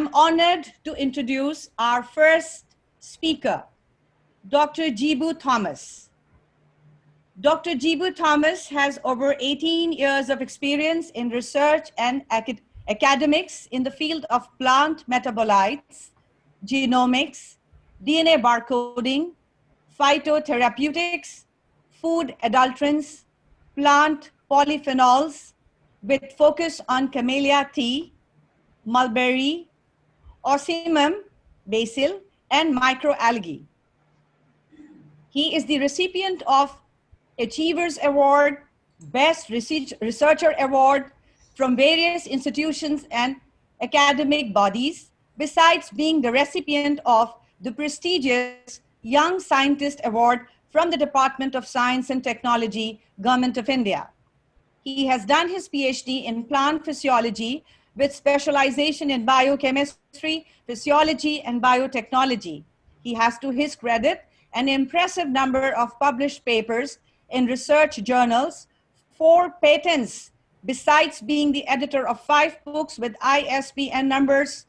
I'm honored to introduce our first speaker, Dr. Jibu Thomas. Dr. Jibu Thomas has over 18 years of experience in research and academics in the field of plant metabolites, genomics, DNA barcoding, phytotherapeutics, food adulterants, plant polyphenols, with focus on camellia tea, mulberry, ocimum, basil, and microalgae. He is the recipient of Achievers Award, Best Researcher Award from various institutions and academic bodies, besides being the recipient of the prestigious Young Scientist Award from the Department of Science and Technology, Government of India. He has done his PhD in plant physiology with specialization in biochemistry, physiology, and biotechnology. He has, to his credit, an impressive number of published papers in research journals, 4 patents, besides being the editor of 5 books with ISBN numbers.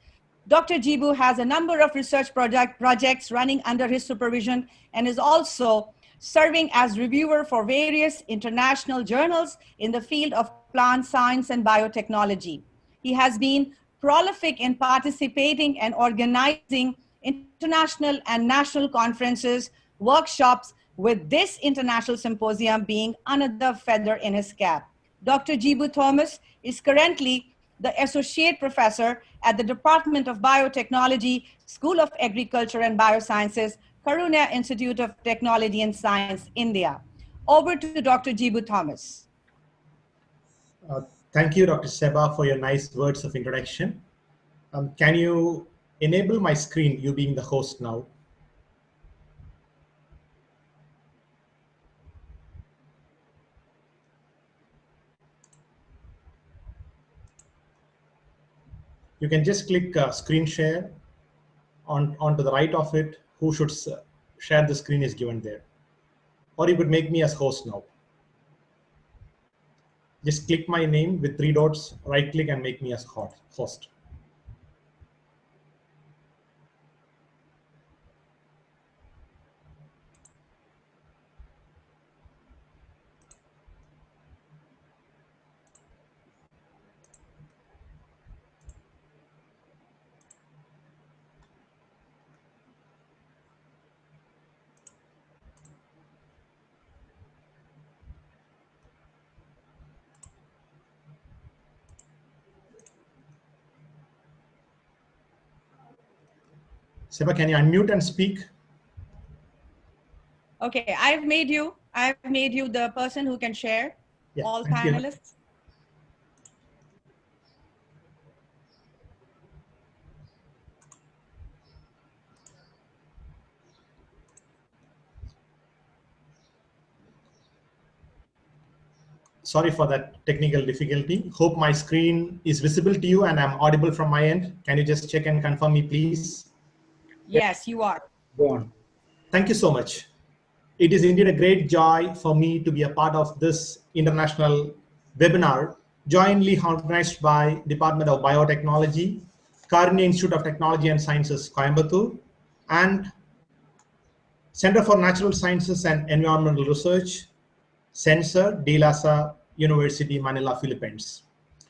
Dr. Jibu has a number of research projects running under his supervision and is also serving as reviewer for various international journals in the field of plant science and biotechnology. He has been prolific in participating and organizing international and national conferences, workshops, with this international symposium being another feather in his cap. Dr. Jibu Thomas is currently the Associate Professor at the Department of Biotechnology, School of Agriculture and Biosciences, Karunya Institute of Technology and Science, India. Over to Dr. Jibu Thomas. Thank you, Dr. Seba, for your nice words of introduction. Can you enable my screen, you being the host now? You can just click screen share. Onto the right of it, who should share the screen is given there. Or you could make me as host now. Just click my name with 3 dots, right click and make me as host. Seba, can you unmute and speak? Okay, I've made you the person who can share, yeah, all panelists. Sorry for that technical difficulty. Hope my screen is visible to you and I'm audible from my end. Can you just check and confirm me, please? Yes, you are. Go on. Thank you so much. It is indeed a great joy for me to be a part of this international webinar, jointly organized by Department of Biotechnology, Karunya Institute of Technology and Sciences, Coimbatore, and Center for Natural Sciences and Environmental Research, CENSER, DLSU, University, Manila, Philippines.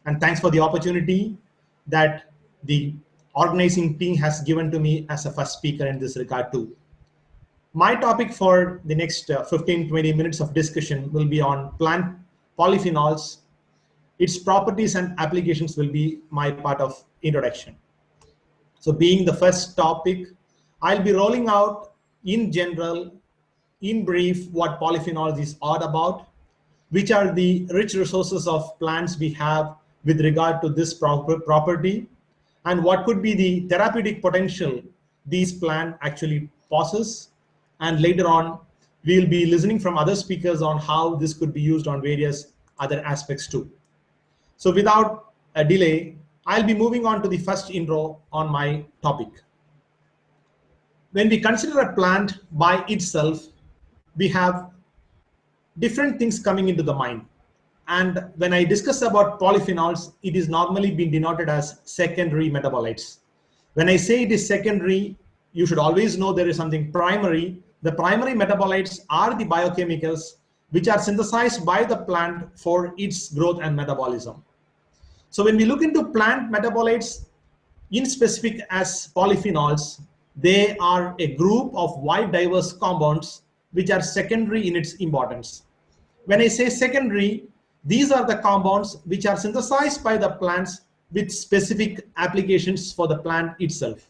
And thanks for the opportunity that the organizing team has given to me as a first speaker in this regard too. My topic for the next 15-20 minutes of discussion will be on plant polyphenols. Its properties and applications will be my part of introduction. So being the first topic, I'll be rolling out in general, in brief, what polyphenols is all about, which are the rich resources of plants we have with regard to this property, and what could be the therapeutic potential these plants actually possess. And later on, we'll be listening from other speakers on how this could be used on various other aspects too. So without a delay, I'll be moving on to the first intro on my topic. When we consider a plant by itself, we have different things coming into the mind. And when I discuss about polyphenols, it is normally been denoted as secondary metabolites. When I say it is secondary, you should always know there is something primary. The primary metabolites are the biochemicals which are synthesized by the plant for its growth and metabolism. So when we look into plant metabolites, in specific as polyphenols, they are a group of wide diverse compounds which are secondary in its importance. When I say secondary, these are the compounds which are synthesized by the plants with specific applications for the plant itself.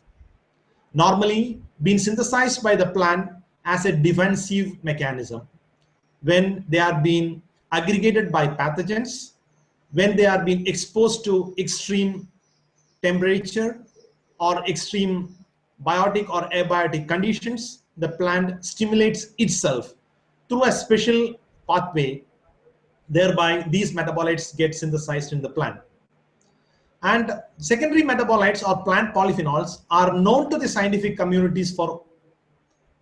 Normally being synthesized by the plant as a defensive mechanism. When they are being aggregated by pathogens, when they are being exposed to extreme temperature or extreme biotic or abiotic conditions, the plant stimulates itself through a special pathway. Thereby, these metabolites get synthesized in the plant. And secondary metabolites or plant polyphenols are known to the scientific communities for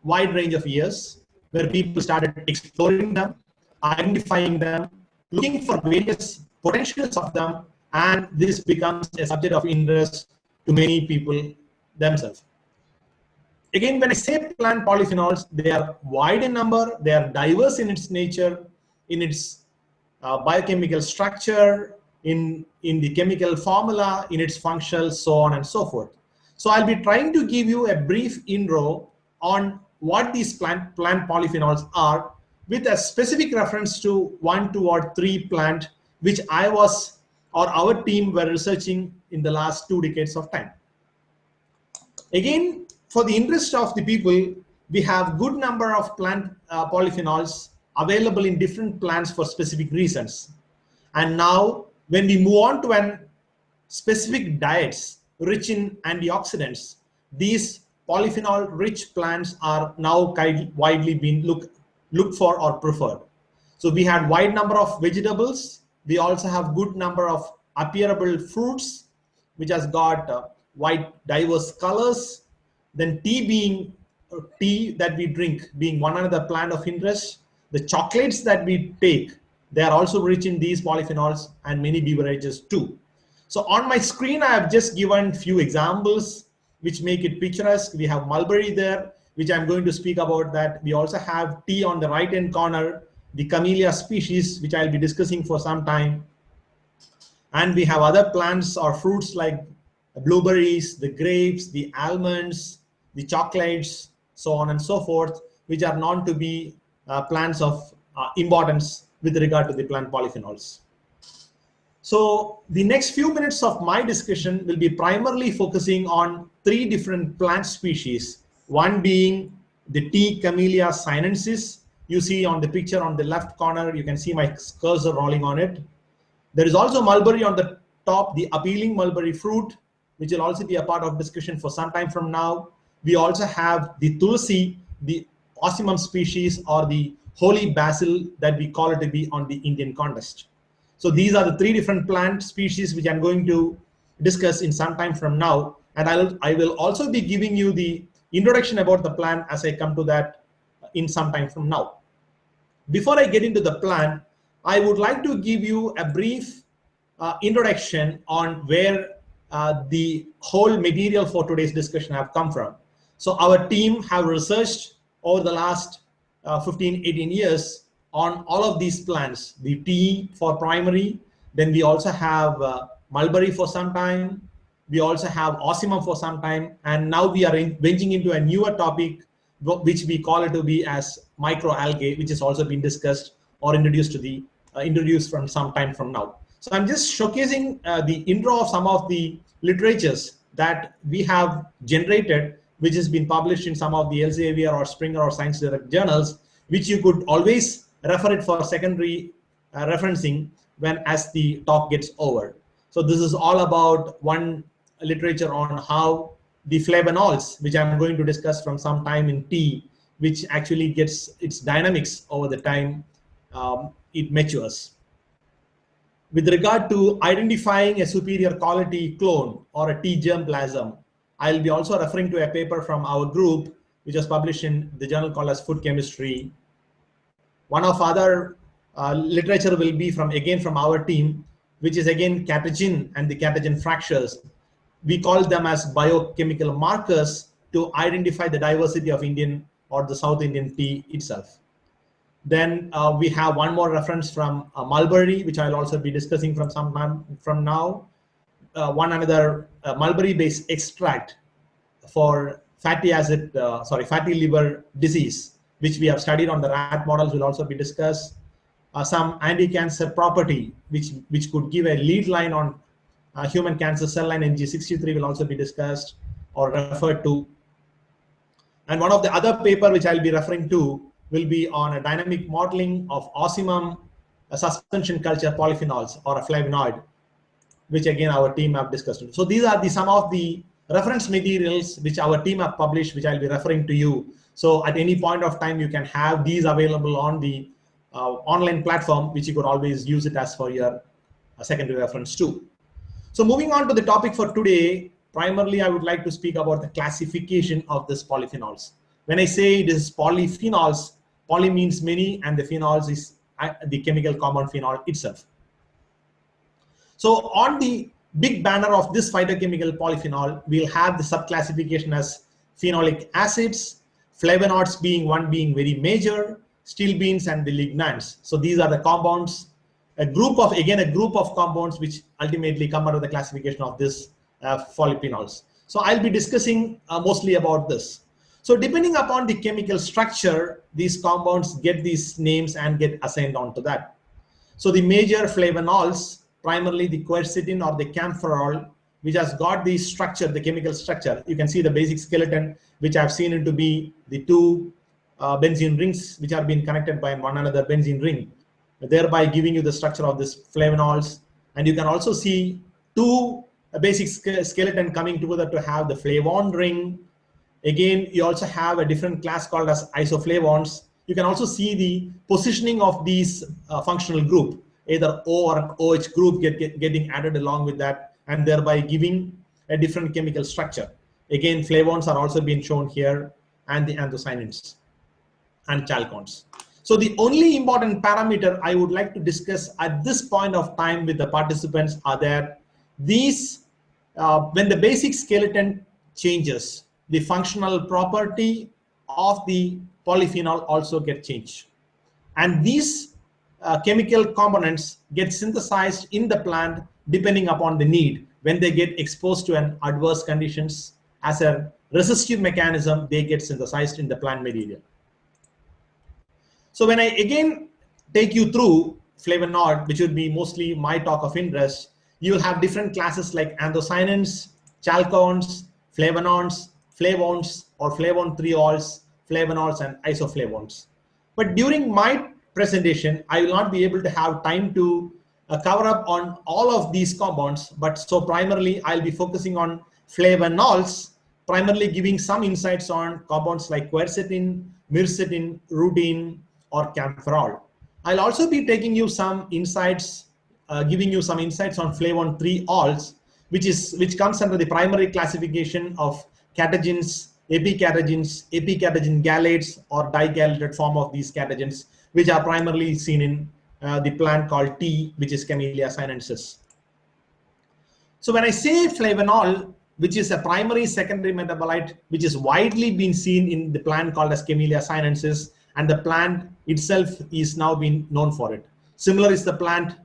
wide range of years, where people started exploring them, identifying them, looking for various potentials of them, and this becomes a subject of interest to many people themselves. Again, when I say plant polyphenols, they are wide in number, they are diverse in its nature, in its biochemical structure, in the chemical formula, in its functional, so on and so forth. So I'll be trying to give you a brief intro on what these plant polyphenols are, with a specific reference to 1, 2, or 3 plant which I was or our team were researching in the last 2 decades of time. Again, for the interest of the people, we have good number of plant polyphenols available in different plants for specific reasons. And now when we move on to an specific diets rich in antioxidants, these polyphenol rich plants are now widely being looked for or preferred. So we had wide number of vegetables. We also have good number of appearable fruits, which has got wide diverse colors. Then tea that we drink being one another plant of interest. The chocolates that we take, they are also rich in these polyphenols, and many beverages too. So on my screen, I have just given few examples which make it picturesque. We have mulberry there, which I'm going to speak about that. We also have tea on the right hand corner, the camellia species, which I'll be discussing for some time. And we have other plants or fruits like blueberries, the grapes, the almonds, the chocolates, so on and so forth, which are known to be plants of importance with regard to the plant polyphenols. So the next few minutes of my discussion will be primarily focusing on 3 different plant species, one being the tea Camellia sinensis. You see on the picture on the left corner, you can see my cursor rolling on it. There is also mulberry on the top, the appealing mulberry fruit, which will also be a part of discussion for some time from now. We also have the tulsi, the Ocimum species, or the holy basil that we call it to be on the Indian context. So these are the 3 different plant species which I'm going to discuss in some time from now. And I will also be giving you the introduction about the plant as I come to that in some time from now. Before I get into the plant, I would like to give you a brief introduction on where the whole material for today's discussion have come from. So our team have researched over the last 15, 18 years on all of these plants, the tea for primary, then we also have mulberry for some time, we also have ocimum for some time, and now we are venturing into a newer topic which we call it to be as microalgae, which has also been discussed or introduced from some time from now. So I'm just showcasing the intro of some of the literatures that we have generated, which has been published in some of the Elsevier or Springer or Science Direct journals, which you could always refer it for secondary referencing when as the talk gets over. So this is all about one literature on how the flavanols, which I'm going to discuss from some time in tea, which actually gets its dynamics over the time it matures. With regard to identifying a superior quality clone or a tea germplasm, I'll be also referring to a paper from our group, which was published in the journal called as Food Chemistry. One of other literature will be from our team, which is again Catagen and the Catagen fractures. we call them as biochemical markers to identify the diversity of Indian or the South Indian tea itself. Then we have one more reference from mulberry, which I'll also be discussing from some time from now. One another mulberry-based extract for fatty liver disease, which we have studied on the rat models, will also be discussed. Some anti-cancer property, which could give a lead line on human cancer cell line NG63, will also be discussed or referred to. And one of the other paper which I'll be referring to will be on a dynamic modeling of osmum suspension culture polyphenols or a flavonoid, which again our team have discussed. So these are some of the reference materials which our team have published, which I'll be referring to you. So at any point of time, you can have these available on the online platform, which you could always use it as for your secondary reference too. So moving on to the topic for today, primarily I would like to speak about the classification of this polyphenols. When I say it is polyphenols, poly means many, and the phenols is the chemical compound phenol itself. So on the big banner of this phytochemical polyphenol, we'll have the subclassification as phenolic acids, flavonoids being very major, stilbenes and the lignans. So these are the compounds, a group of compounds which ultimately come under the classification of this polyphenols. So I'll be discussing mostly about this. So depending upon the chemical structure, these compounds get these names and get assigned onto that. So the major flavonols, primarily the quercetin or the camphorol, which has got the structure, the chemical structure. You can see the basic skeleton, which I've seen it to be the two benzene rings, which are being connected by one another benzene ring, thereby giving you the structure of this flavonols. And you can also see two basic skeleton coming together to have the flavon ring. Again, you also have a different class called as isoflavones. You can also see the positioning of these functional group, either O or an OH group getting added along with that, and thereby giving a different chemical structure. Again, flavones are also being shown here, and the anthocyanins and chalcones. So the only important parameter I would like to discuss at this point of time with the participants are that these, when the basic skeleton changes, the functional property of the polyphenol also get changed. And these chemical components get synthesized in the plant depending upon the need. When they get exposed to an adverse conditions, as a resistive mechanism, they get synthesized in the plant material. So when I again take you through Flavour Not, which would be mostly my talk of interest, you will have different classes like anthocyanins, chalcones, flavonones, flavones or flavon-triols, flavonols and isoflavones. But during my presentation, I will not be able to have time to cover up on all of these compounds, but so primarily I'll be focusing on flavonols, primarily giving some insights on compounds like quercetin, myrcetin, rutin, or camphorol. I'll also be taking you some insights, giving you some insights on flavon-triols, which comes under the primary classification of catagens, epicatagen galates, or digalated form of these catagens, which are primarily seen in the plant called tea, which is Camellia sinensis. So when I say flavonol, which is a primary secondary metabolite, which is widely been seen in the plant called as Camellia sinensis, and the plant itself is now being known for it. Similar is the plant,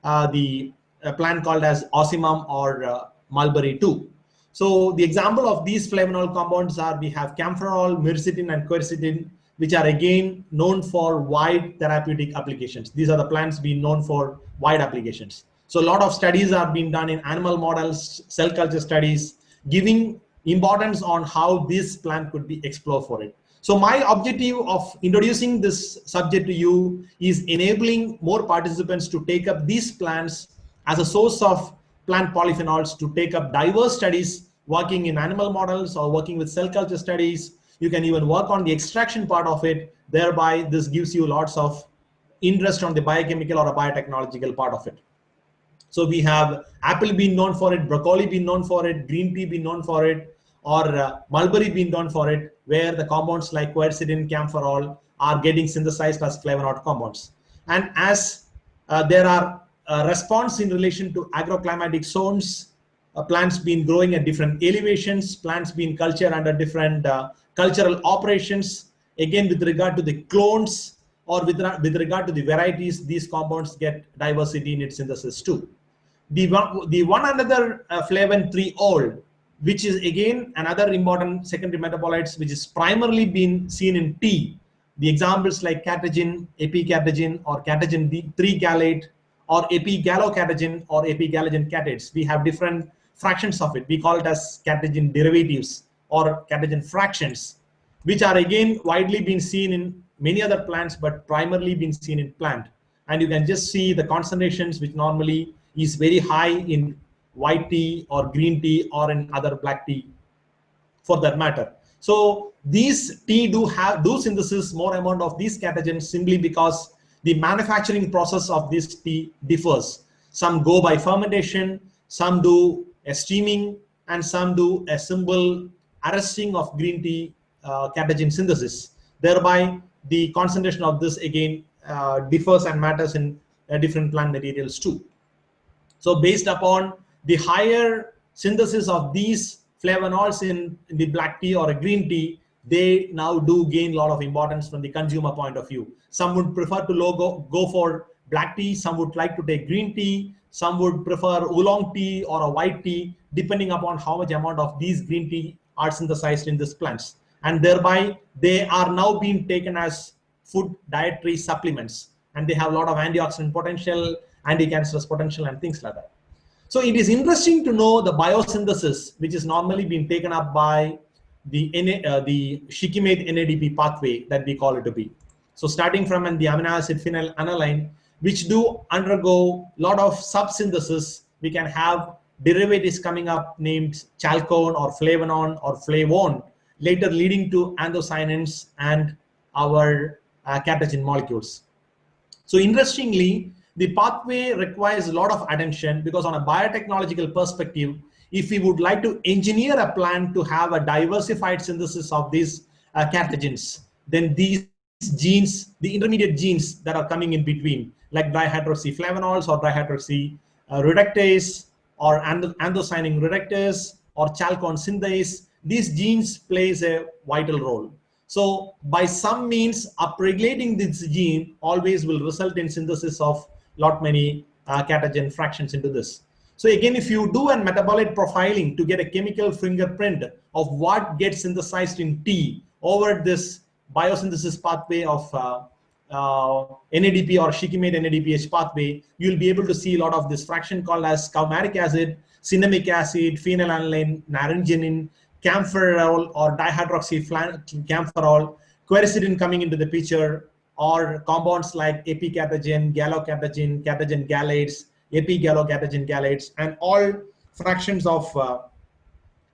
plant called as osmum or mulberry too. So the example of these flavonol compounds are, we have camphorol, myrcetin, and quercetin, which are again known for wide therapeutic applications. These are the plants being known for wide applications. So a lot of studies are being done in animal models, cell culture studies, giving importance on how this plant could be explored for it. So my objective of introducing this subject to you is enabling more participants to take up these plants as a source of plant polyphenols, to take up diverse studies working in animal models or working with cell culture studies. You can even work on the extraction part of it. Thereby, this gives you lots of interest on the biochemical or a biotechnological part of it. So we have apple being known for it, broccoli being known for it, green tea being known for it, or mulberry being known for it, where the compounds like quercetin, camphorol are getting synthesized as flavonoid compounds. And as there are response in relation to agroclimatic zones, plants been growing at different elevations, plants been cultured under different cultural operations. Again, with regard to the clones or with regard to the varieties, these compounds get diversity in its synthesis too. The one another flavin 3-ol, which is again another important secondary metabolites, which is primarily been seen in tea. The examples like Catagen, epicatagen, or Catagen 3-gallate, or epigallocatagen or epigallagene catates. We have different fractions of it. We call it as Catagen derivatives or Catagen fractions, which are again widely been seen in many other plants, but primarily been seen in plant. And you can just see the concentrations, which normally is very high in white tea or green tea or in other black tea for that matter. So these tea do synthesis more amount of these catagens simply because the manufacturing process of this tea differs. Some go by fermentation, some do a steaming, and some do a simple arresting of green tea catagen synthesis. Thereby, the concentration of this again differs and matters in different plant materials too. So based upon the higher synthesis of these flavonols in the black tea or a green tea, they now do gain a lot of importance from the consumer point of view. Some would prefer to go for black tea, some would like to take green tea, some would prefer oolong tea or a white tea, depending upon how much amount of these green tea are synthesized in these plants. And thereby, they are now being taken as food dietary supplements, and they have a lot of antioxidant potential, anti-cancerous potential, and things like that. So it is interesting to know the biosynthesis, which is normally being taken up by the shikimate NADP pathway that we call it to be. So starting from the amino acid phenylalanine, which do undergo a lot of subsynthesis, we can have derivatives coming up named chalcone or flavonone or flavone, later leading to anthocyanins and our catagen molecules. So interestingly, the pathway requires a lot of attention because on a biotechnological perspective, if we would like to engineer a plant to have a diversified synthesis of these catagens, then these genes, the intermediate genes that are coming in between, like dihydroxyflavanols or dihydroxy reductase or anthocyanin reductase or chalcone synthase, these genes plays a vital role. So by some means, upregulating this gene always will result in synthesis of many catagen fractions into this. So again, if you do a metabolite profiling to get a chemical fingerprint of what gets synthesized in tea over this biosynthesis pathway of NADP or shikimate NADPH pathway, you'll be able to see a lot of this fraction called as coumaric acid, cinnamic acid, phenylalanine, naringenin, camphorol or dihydroxycamphorol, quercetin coming into the picture, or compounds like epicatagen, gallocatagen, catagen galates, epigallocatagen galates, and all fractions of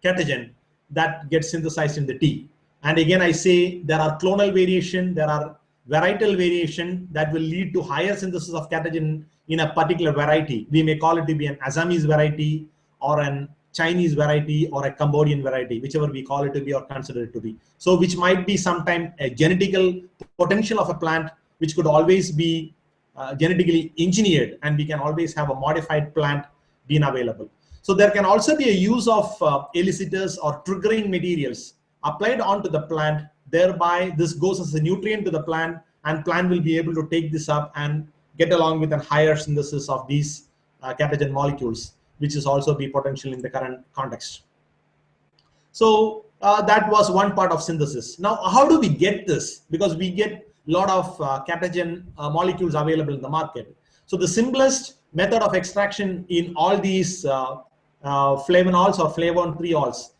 catagen that get synthesized in the tea. And again, I say there are clonal variation, there are varietal variation that will lead to higher synthesis of catagen in a particular variety. We may call it to be an Assamese variety or an Chinese variety or a Cambodian variety, whichever we call it to be or consider it to be. So which might be sometimes a genetical potential of a plant, which could always be genetically engineered, and we can always have a modified plant being available. So there can also be a use of elicitors or triggering materials applied onto the plant. Thereby, this goes as a nutrient to the plant, and plant will be able to take this up and get along with a higher synthesis of these catagen molecules, which is also be potential in the current context. So that was one part of synthesis. Now, how do we get this? Because we get a lot of catagen molecules available in the market. So the simplest method of extraction in all these flavonols or flavon 3-ols,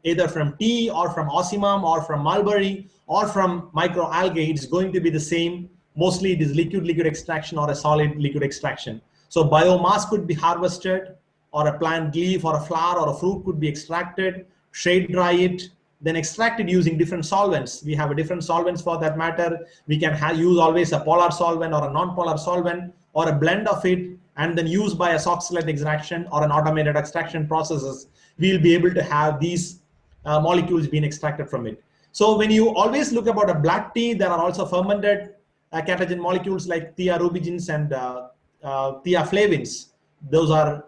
either from tea or from ossimum or from mulberry or from microalgae, it's going to be the same. Mostly it is liquid extraction or a solid liquid extraction. So biomass could be harvested, or a plant leaf or a flower or a fruit could be extracted, shade dry it, then extract it using different solvents. We have a different solvents for that matter. We can use always a polar solvent or a non-polar solvent or a blend of it, and then use by a soxylate extraction or an automated extraction processes, we'll be able to have these molecules being extracted from it. So when you always look about a black tea, there are also fermented catagen molecules like thiarubigens and thiaflavins. Those are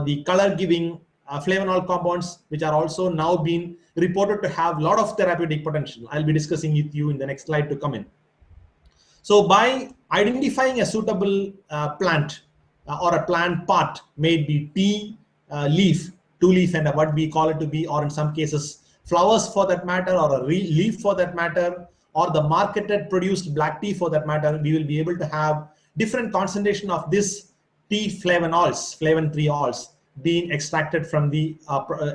the color giving flavonol compounds, which are also now being reported to have a lot of therapeutic potential. I'll be discussing with you in the next slide to come in. So by identifying a suitable plant or a plant part, may it be tea leaf, two leaf, and what we call it to be, or in some cases flowers for that matter, or a leaf for that matter, or the marketed produced black tea for that matter, we will be able to have different concentration of this tea flavonols, flavin 3-ols being extracted from the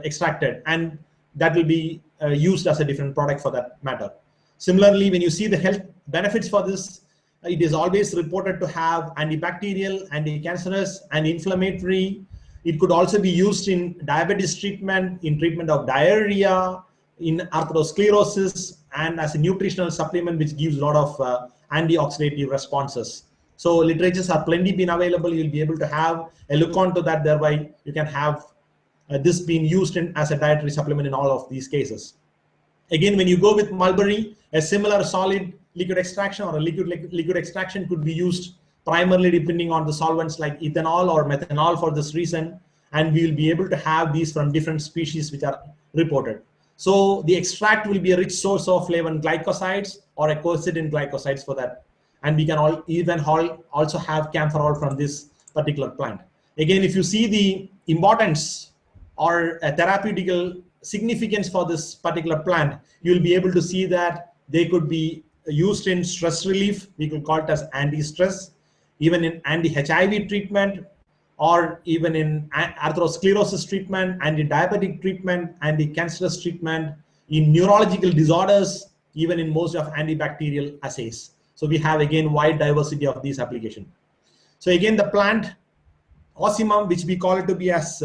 extracted, and that will be used as a different product for that matter. Similarly, when you see the health benefits for this, it is always reported to have antibacterial, anti-cancerous, anti-inflammatory. It could also be used in diabetes treatment, in treatment of diarrhea, in atherosclerosis, and as a nutritional supplement which gives a lot of antioxidative responses. So literatures are plenty been available. You'll be able to have a look onto that. Thereby, you can have this being used as a dietary supplement in all of these cases. Again, when you go with mulberry, a similar solid liquid extraction or a liquid extraction could be used primarily depending on the solvents like ethanol or methanol for this reason, and we will be able to have these from different species which are reported. So the extract will be a rich source of flavin glycosides or a quercetin glycosides for that, and we can also have camphorol from this particular plant. Again, if you see the importance or a therapeutical significance for this particular plant, you'll be able to see that they could be used in stress relief. We could call it as anti-stress, even in anti-HIV treatment, or even in atherosclerosis treatment, anti-diabetic treatment, anti-cancerous treatment, in neurological disorders, even in most of antibacterial assays. So we have again wide diversity of these applications. So again, the plant Osimum, which we call it to be as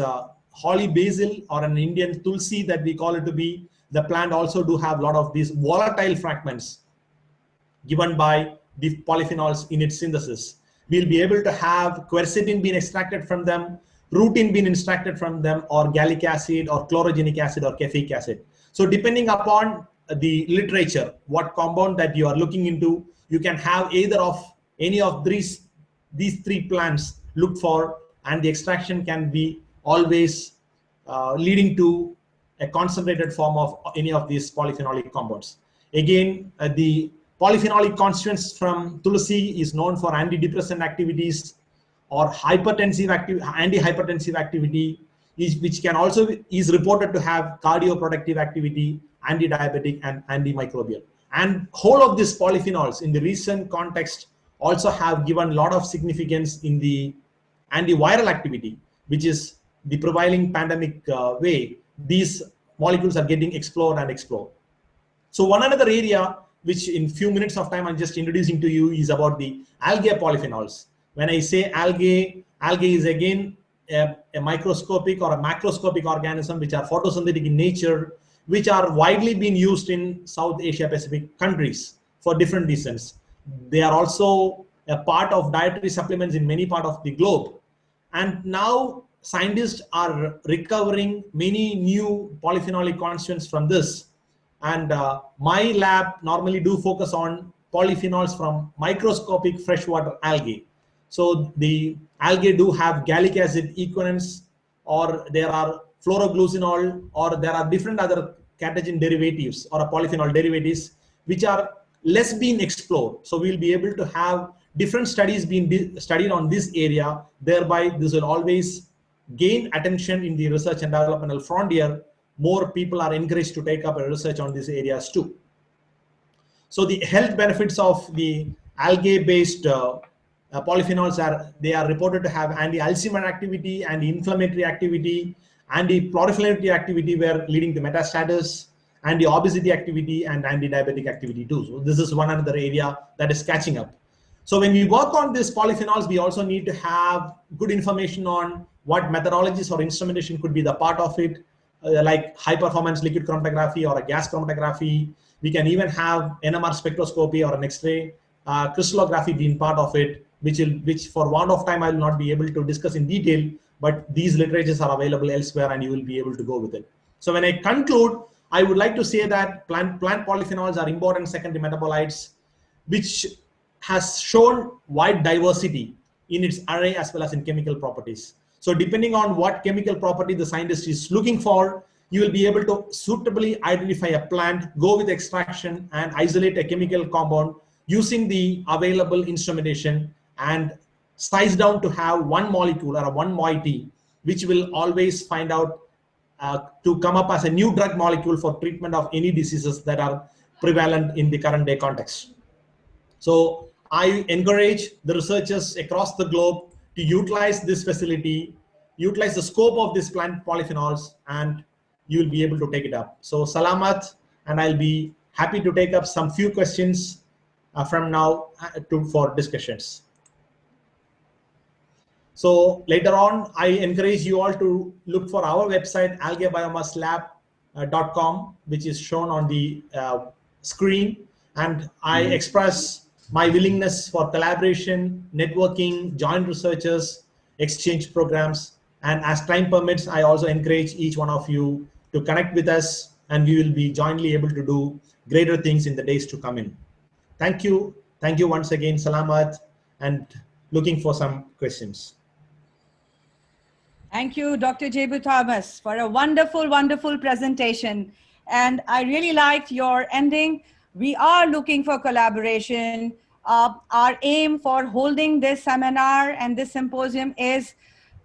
holly basil, or an Indian tulsi that we call it to be, the plant also do have a lot of these volatile fragments given by the polyphenols in its synthesis. We'll be able to have quercetin being extracted from them, rutin being extracted from them, or gallic acid or chlorogenic acid or caffeic acid. So depending upon the literature, what compound that you are looking into, you can have either of any of these three plants looked for, and the extraction can be always leading to a concentrated form of any of these polyphenolic compounds. Again, the polyphenolic constituents from tulsi is known for antidepressant activities or anti-hypertensive activity, which can also is reported to have cardioprotective activity, anti-diabetic, and antimicrobial. And whole of these polyphenols in the recent context also have given a lot of significance in the antiviral activity, which is the prevailing pandemic way. These molecules are getting explored. So one another area which in few minutes of time I'm just introducing to you is about the algae polyphenols. When I say algae is again a microscopic or a macroscopic organism which are photosynthetic in nature, which are widely being used in South Asia Pacific countries for different reasons. They are also a part of dietary supplements in many parts of the globe. And now scientists are recovering many new polyphenolic constituents from this. And my lab normally do focus on polyphenols from microscopic freshwater algae. So the algae do have gallic acid equivalents, or there are fluoroglucinol, or there are different other Catagen derivatives or polyphenol derivatives which are less being explored. So we'll be able to have different studies being studied on this area. Thereby, this will always gain attention in the research and developmental frontier. More people are encouraged to take up a research on these areas too. So the health benefits of the algae-based polyphenols are reported to have anti-Alzheimer activity, anti-inflammatory activity, anti-proliferative activity, where leading to metastasis, anti-obesity activity, and anti-diabetic activity too. So this is one another area that is catching up. So when we work on these polyphenols, we also need to have good information on what methodologies or instrumentation could be the part of it, like high performance liquid chromatography or a gas chromatography. We can even have NMR spectroscopy or an X-ray crystallography being part of it, which for want of time I will not be able to discuss in detail, but these literatures are available elsewhere and you will be able to go with it. So when I conclude, I would like to say that plant polyphenols are important secondary metabolites, which has shown wide diversity in its array as well as in chemical properties. So depending on what chemical property the scientist is looking for, you will be able to suitably identify a plant, go with extraction and isolate a chemical compound using the available instrumentation and size down to have one molecule or a one moiety, which will always find out to come up as a new drug molecule for treatment of any diseases that are prevalent in the current day context. So I encourage the researchers across the globe to utilize this facility, utilize the scope of this plant polyphenols, and you will be able to take it up. So Salamat, and I'll be happy to take up some few questions from now for discussions. So later on, I encourage you all to look for our website, algaebiomasslab.com, which is shown on the screen. And I express my willingness for collaboration, networking, joint researchers, exchange programs. And as time permits, I also encourage each one of you to connect with us, and we will be jointly able to do greater things in the days to come in. Thank you. Thank you once again, Salamat, and looking for some questions. Thank you, Dr. Jibu Thomas, for a wonderful, wonderful presentation. And I really liked your ending. We are looking for collaboration. Our aim for holding this seminar and this symposium is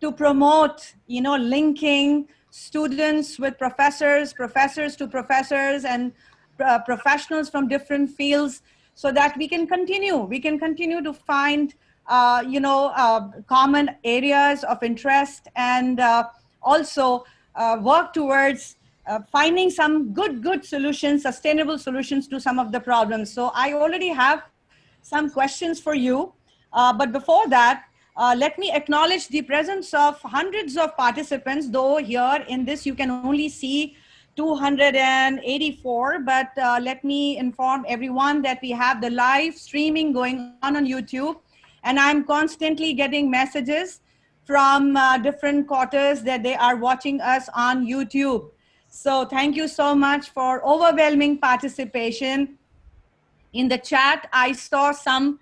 to promote, linking students with professors, professors to professors, and professionals from different fields, so that we can continue to find common areas of interest, and also work towards finding some good solutions, sustainable solutions to some of the problems. So I already have some questions for you, but before that, let me acknowledge the presence of hundreds of participants, though here in this you can only see 284, but let me inform everyone that we have the live streaming going on YouTube, and I'm constantly getting messages from different quarters that they are watching us on YouTube. So thank you so much for overwhelming participation. In the chat, I saw some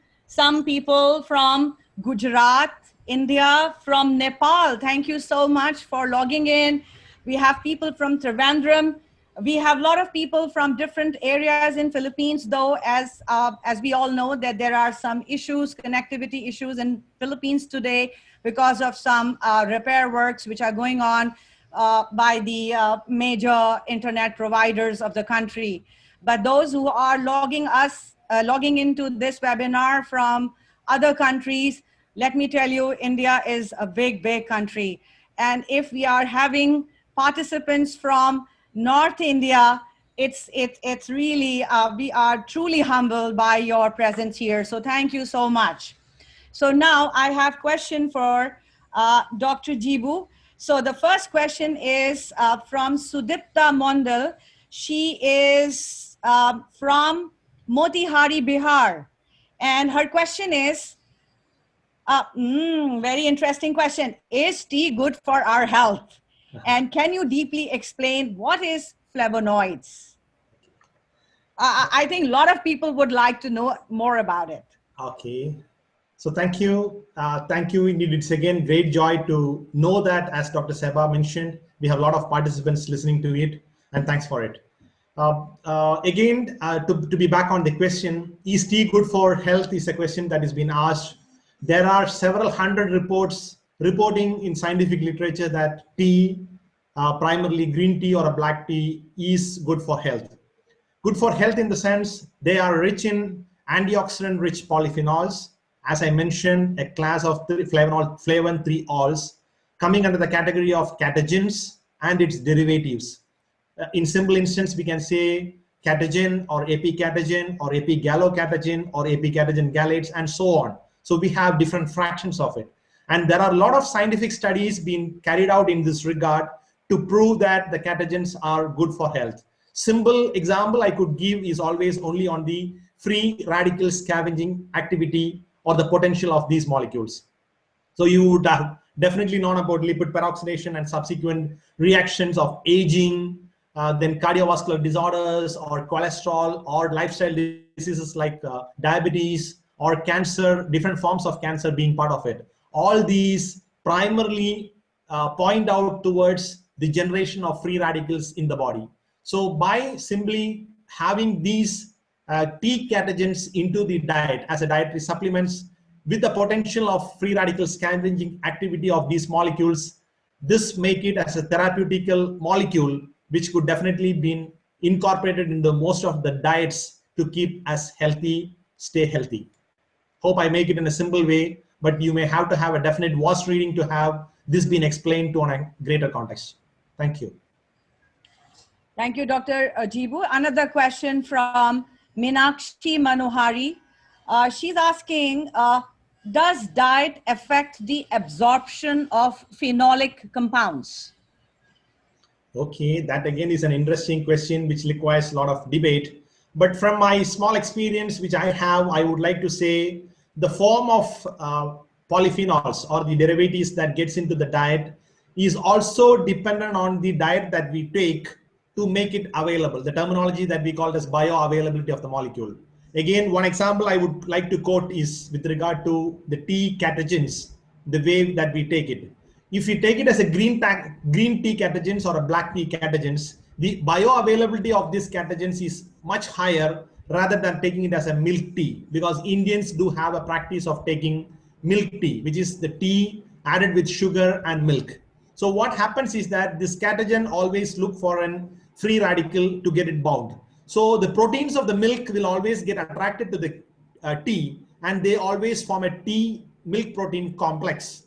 people from Gujarat, India, from Nepal. Thank you so much for logging in. We have people from Trivandrum. We have a lot of people from different areas in Philippines, though, as we all know that there are some issues, connectivity issues in Philippines today because of some repair works which are going on by the major internet providers of the country. But those who are logging into this webinar from other countries, let me tell you, India is a big, big country. And if we are having participants from North India, it's really, we are truly humbled by your presence here. So thank you so much. So now I have question for Dr. Jibu. So the first question is from Sudipta Mondal. She is from Motihari, Bihar. And her question is, very interesting question. Is tea good for our health? And can you deeply explain what is flavonoids? I think a lot of people would like to know more about it. Okay. So thank you. Thank you. Indeed, it's again great joy to know that, as Dr. Seba mentioned, we have a lot of participants listening to it, and thanks for it. To be back on the question, is tea good for health is a question that has been asked. There are several hundred reports reporting in scientific literature that tea, primarily green tea or a black tea, is good for health. Good for health in the sense they are rich in antioxidant-rich polyphenols, as I mentioned, a class of flavon 3-ols coming under the category of catagens and its derivatives. In simple instance, we can say Catagen or epicatagen or epigallocatagen or epicatagen galates and so on. So we have different fractions of it. And there are a lot of scientific studies being carried out in this regard to prove that the catagens are good for health. Simple example I could give is always only on the free radical scavenging activity or the potential of these molecules. So you would have definitely known about lipid peroxidation and subsequent reactions of aging, then cardiovascular disorders or cholesterol or lifestyle diseases like diabetes or cancer, different forms of cancer being part of it. All these primarily point out towards the generation of free radicals in the body. So by simply having these T catagens into the diet as a dietary supplements with the potential of free radical scavenging activity of these molecules, this make it as a therapeutical molecule which could definitely be incorporated into most of the diets to keep us healthy, stay healthy. Hope I make it in a simple way, but you may have to have a definite vast reading to have this been explained to on a greater context. Thank you. Thank you, Dr. Jibu. Another question from Meenakshi Manohari. She's asking, does diet affect the absorption of phenolic compounds? Okay, that again is an interesting question which requires a lot of debate. But from my small experience which I have, I would like to say the form of polyphenols or the derivatives that gets into the diet is also dependent on the diet that we take to make it available. The terminology that we call as bioavailability of the molecule. Again, one example I would like to quote is with regard to the T catagens, the way that we take it. If you take it as a green tea catagens or a black tea catagens, the bioavailability of these catagens is much higher rather than taking it as a milk tea, because Indians do have a practice of taking milk tea, which is the tea added with sugar and milk. So what happens is that this catagen always look for an free radical to get it bound. So the proteins of the milk will always get attracted to the tea, and they always form a tea milk protein complex,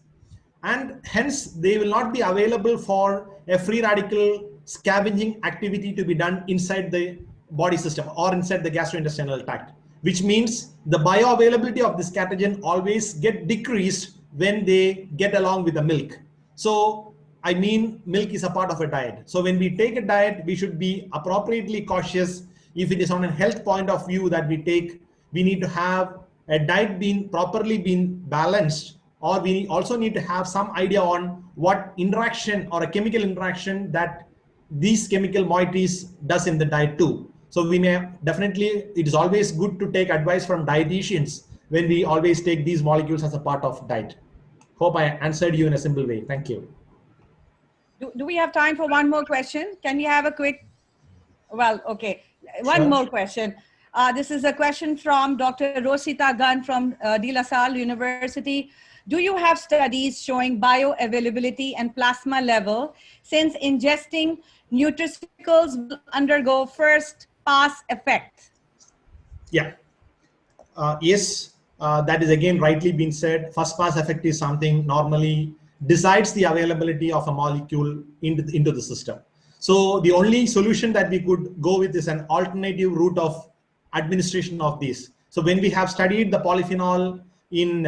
and hence they will not be available for a free radical scavenging activity to be done inside the body system or inside the gastrointestinal tract, which means the bioavailability of this catagen always get decreased when they get along with the milk. So I mean, milk is a part of a diet. So when we take a diet, we should be appropriately cautious. If it is on a health point of view that we take, we need to have a diet being properly been balanced, or we also need to have some idea on what interaction or a chemical interaction that these chemical moieties does in the diet too. So we may definitely, it is always good to take advice from dietitians when we always take these molecules as a part of diet. Hope I answered you in a simple way. Thank you. Do we have time for one more question? Can we have a quick, well, okay, one Sure. more question. This is a question from Dr. Rosita Gunn from De La Salle University. Do you have studies showing bioavailability and plasma level, since ingesting nutraceuticals will undergo first pass effect? Yeah. Yes, that is again rightly been said. First pass effect is something normally decides the availability of a molecule into the system. So the only solution that we could go with is an alternative route of administration of these. So when we have studied the polyphenol in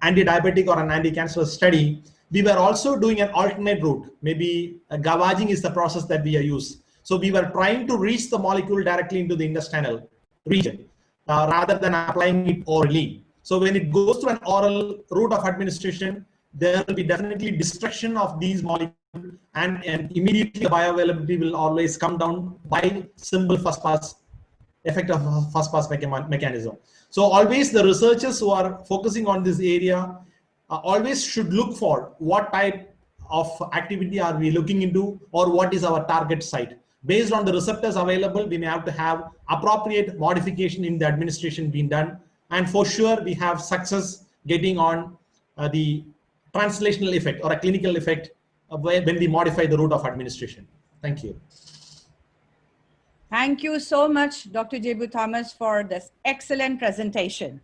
anti-diabetic or an anti-cancerous study, we were also doing an alternate route. Maybe gavaging is the process that we use. So we were trying to reach the molecule directly into the intestinal region rather than applying it orally. So when it goes to an oral route of administration, there will be definitely destruction of these molecules, and immediately the bioavailability will always come down by simple first pass effect of first pass mechanism. So always the researchers who are focusing on this area always should look for what type of activity are we looking into, or what is our target site. Based on the receptors available, we may have to have appropriate modification in the administration being done, and for sure we have success getting on the translational effect or a clinical effect when we modify the route of administration. Thank you. Thank you so much, Dr. Jibu Thomas, for this excellent presentation.